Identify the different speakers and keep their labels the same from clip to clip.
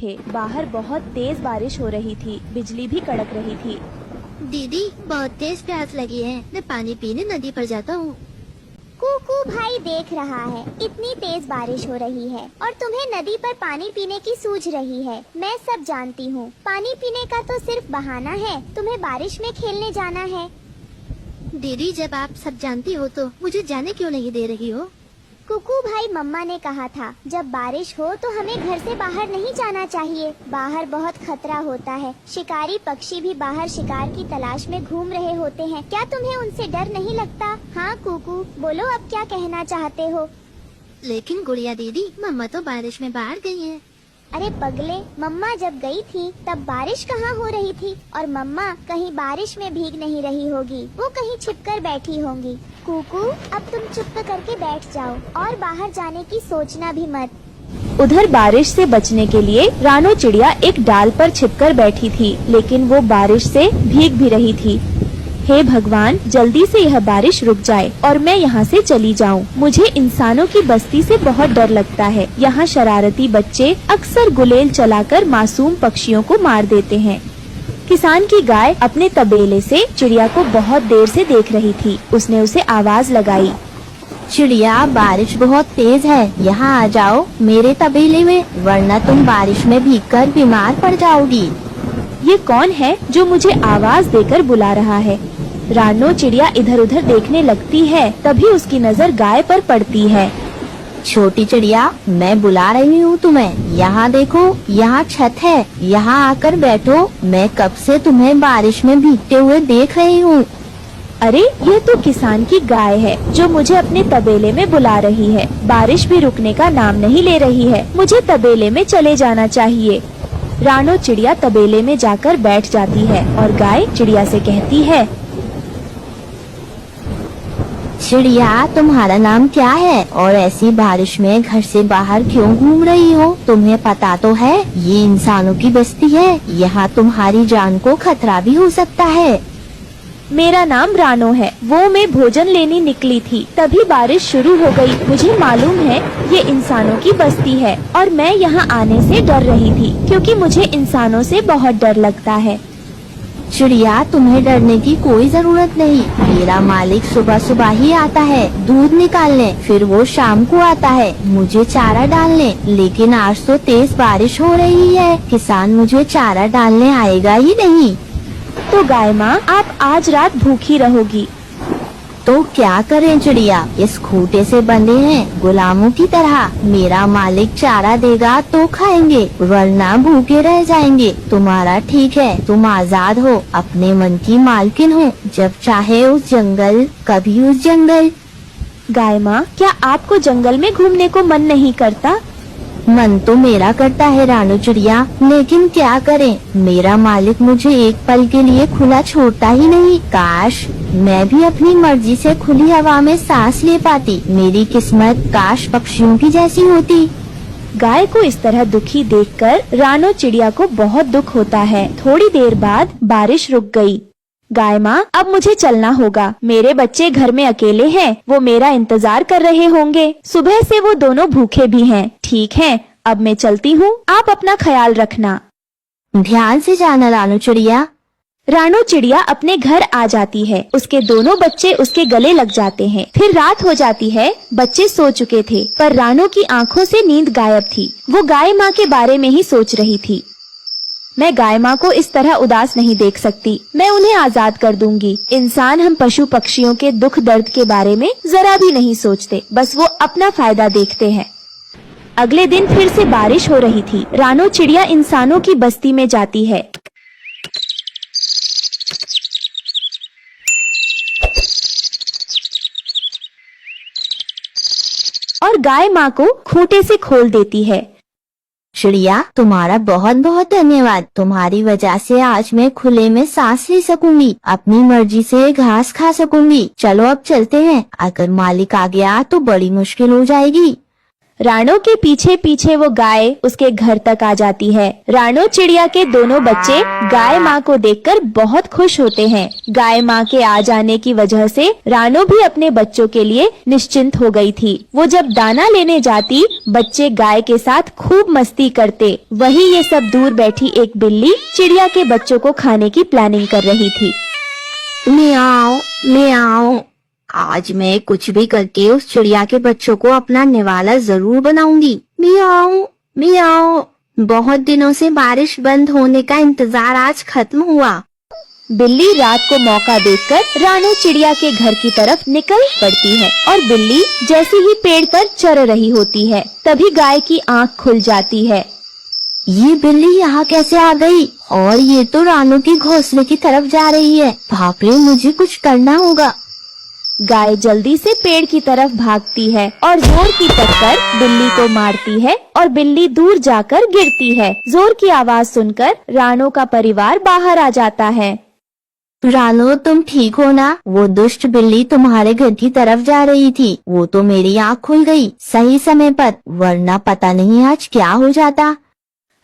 Speaker 1: थे। बाहर बहुत तेज बारिश हो रही थी, बिजली भी कड़क रही थी।
Speaker 2: दीदी बहुत तेज प्यास लगी है, मैं पानी पीने नदी पर जाता हूँ।
Speaker 3: कुकू भाई देख रहा है, इतनी तेज बारिश हो रही है और तुम्हें नदी पर पानी पीने की सूझ रही है। मैं सब जानती हूँ, पानी पीने का तो सिर्फ बहाना है, तुम्हें बारिश में खेलने जाना है।
Speaker 2: दीदी जब आप सब जानती हो तो मुझे जाने क्यों नहीं दे रही हो?
Speaker 3: कुकू भाई, मम्मा ने कहा था जब बारिश हो तो हमें घर से बाहर नहीं जाना चाहिए। बाहर बहुत खतरा होता है, शिकारी पक्षी भी बाहर शिकार की तलाश में घूम रहे होते हैं। क्या तुम्हें उनसे डर नहीं लगता? हाँ कुकू, बोलो अब क्या कहना चाहते हो?
Speaker 2: लेकिन गुड़िया दीदी, मम्मा तो बारिश में बाहर गई हैं।
Speaker 3: अरे पगले, मम्मा जब गई थी तब बारिश कहाँ हो रही थी, और मम्मा कहीं बारिश में भीग नहीं रही होगी, वो कहीं छिपकर बैठी होंगी। कुकू, अब तुम चुप करके बैठ जाओ और बाहर जाने की सोचना भी मत।
Speaker 1: उधर बारिश से बचने के लिए रानो चिड़िया एक डाल पर छिपकर बैठी थी, लेकिन वो बारिश से भीग भी रही थी। हे भगवान, जल्दी से यह बारिश रुक जाए और मैं यहाँ से चली जाऊँ। मुझे इंसानों की बस्ती से बहुत डर लगता है। यहाँ शरारती बच्चे अक्सर गुलेल चलाकर मासूम पक्षियों को मार देते हैं। किसान की गाय अपने तबेले से चिड़िया को बहुत देर से देख रही थी। उसने उसे आवाज लगाई,
Speaker 2: चिड़िया, बारिश बहुत तेज है, यहाँ आ जाओ मेरे तबेले में, वरना तुम बारिश में भीगकर बीमार पड़ जाओगी।
Speaker 1: ये कौन है जो मुझे आवाज देकर बुला रहा है? रानो चिड़िया इधर उधर देखने लगती है, तभी उसकी नजर गाय पर पड़ती है।
Speaker 2: छोटी चिड़िया, मैं बुला रही हूँ तुम्हें, यहाँ देखो, यहाँ छत है, यहाँ आकर बैठो। मैं कब से तुम्हें बारिश में भीगते हुए देख रही हूँ।
Speaker 1: अरे, यह तो किसान की गाय है जो मुझे अपने तबेले में बुला रही है। बारिश भी रुकने का नाम नहीं ले रही है। मुझे तबेले में चले जाना चाहिए। रानो चिड़िया तबेले में जाकर बैठ जाती है और गाय चिड़िया से कहती है,
Speaker 2: चिड़िया, तुम्हारा नाम क्या है और ऐसी बारिश में घर से बाहर क्यों घूम रही हो? तुम्हें पता तो है ये इंसानों की बस्ती है, यहाँ तुम्हारी जान को खतरा भी हो सकता है।
Speaker 1: मेरा नाम रानो है। वो मैं भोजन लेने निकली थी, तभी बारिश शुरू हो गई। मुझे मालूम है ये इंसानों की बस्ती है और मैं यहाँ आने से डर रही थी, क्योंकि मुझे इंसानों से बहुत डर लगता है।
Speaker 2: चिड़िया, तुम्हें डरने की कोई जरूरत नहीं। मेरा मालिक सुबह सुबह ही आता है दूध निकालने, फिर वो शाम को आता है मुझे चारा डालने। लेकिन आज तो तेज बारिश हो रही है, किसान मुझे चारा डालने आएगा ही नहीं।
Speaker 1: तो गाय माँ, आप आज रात भूखी रहोगी।
Speaker 2: तो क्या करें चिड़िया, इस खूंटे से बंधे हैं गुलामों की तरह। मेरा मालिक चारा देगा तो खाएंगे, वरना भूखे रह जाएंगे। तुम्हारा ठीक है, तुम आजाद हो, अपने मन की मालकिन हो, जब चाहे उस जंगल, कभी उस जंगल।
Speaker 1: गाय माँ, क्या आपको जंगल में घूमने को मन नहीं करता?
Speaker 2: मन तो मेरा करता है रानो चिड़िया, लेकिन क्या करें, मेरा मालिक मुझे एक पल के लिए खुला छोड़ता ही नहीं। काश मैं भी अपनी मर्जी से खुली हवा में सांस ले पाती। मेरी किस्मत काश पक्षियों की जैसी होती।
Speaker 1: गाय को इस तरह दुखी देखकर रानो चिड़िया को बहुत दुख होता है। थोड़ी देर बाद बारिश रुक गई। गाय माँ, अब मुझे चलना होगा। मेरे बच्चे घर में अकेले हैं, वो मेरा इंतजार कर रहे होंगे। सुबह से वो दोनों भूखे भी हैं। ठीक है, अब मैं चलती हूँ, आप अपना ख्याल रखना।
Speaker 2: ध्यान से जाना रानो चिड़िया।
Speaker 1: रानो चिड़िया अपने घर आ जाती है। उसके दोनों बच्चे उसके गले लग जाते हैं। फिर रात हो जाती है। बच्चे सो चुके थे, पर रानो की आंखों से नींद गायब थी। वो गाय माँ के बारे में ही सोच रही थी। मैं गाय माँ को इस तरह उदास नहीं देख सकती। मैं उन्हें आजाद कर दूंगी। इंसान हम पशु पक्षियों के दुख दर्द के बारे में जरा भी नहीं सोचते, बस वो अपना फायदा देखते हैं। अगले दिन फिर से बारिश हो रही थी। रानो चिड़िया इंसानों की बस्ती में जाती है। और गाय माँ को खूंटे से खोल देती है।
Speaker 2: चिड़िया, तुम्हारा बहुत बहुत धन्यवाद। तुम्हारी वजह से आज मैं खुले में सांस ले सकूंगी, अपनी मर्जी से घास खा सकूंगी। चलो अब चलते हैं, अगर मालिक आ गया तो बड़ी मुश्किल हो जाएगी।
Speaker 1: रानो के पीछे पीछे वो गाय उसके घर तक आ जाती है। रानो चिड़िया के दोनों बच्चे गाय माँ को देखकर बहुत खुश होते हैं। गाय माँ के आ जाने की वजह से रानो भी अपने बच्चों के लिए निश्चिंत हो गई थी। वो जब दाना लेने जाती, बच्चे गाय के साथ खूब मस्ती करते। वहीं ये सब दूर बैठी एक बिल्ली चिड़िया के बच्चों को खाने की प्लानिंग कर रही थी।
Speaker 2: म्याऊं म्याऊं, आज मैं कुछ भी करके उस चिड़िया के बच्चों को अपना निवाला जरूर बनाऊंगी। म्याऊं म्याऊं, बहुत दिनों से बारिश बंद होने का इंतजार आज खत्म हुआ।
Speaker 1: बिल्ली रात को मौका देखकर रानो चिड़िया के घर की तरफ निकल पड़ती है और बिल्ली जैसे ही पेड़ पर चढ़ रही होती है, तभी गाय की आंख खुल जाती है।
Speaker 2: ये बिल्ली यहाँ कैसे आ गई? और ये तो रानो के घोंसले की तरफ जा रही है। बाप रे, मुझे कुछ करना होगा।
Speaker 1: गाय जल्दी से पेड़ की तरफ भागती है और जोर की टक्कर बिल्ली को मारती है और बिल्ली दूर जाकर गिरती है। जोर की आवाज सुनकर रानो का परिवार बाहर आ जाता है।
Speaker 2: रानो, तुम ठीक हो ना? वो दुष्ट बिल्ली तुम्हारे घर की तरफ जा रही थी। वो तो मेरी आँख खुल गई सही समय पर, वरना पता नहीं आज क्या हो जाता।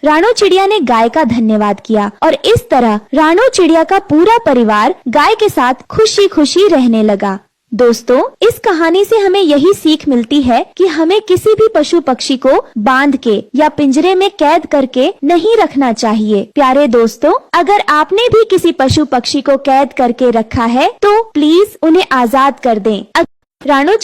Speaker 1: रानो चिड़िया ने गाय का धन्यवाद किया और इस तरह रानो चिड़िया का पूरा परिवार गाय के साथ खुशी खुशी रहने लगा। दोस्तों, इस कहानी से हमें यही सीख मिलती है कि हमें किसी भी पशु पक्षी को बांध के या पिंजरे में कैद करके नहीं रखना चाहिए। प्यारे दोस्तों, अगर आपने भी किसी पशु पक्षी को कैद करके रखा है तो प्लीज उन्हें आजाद कर दें। रानो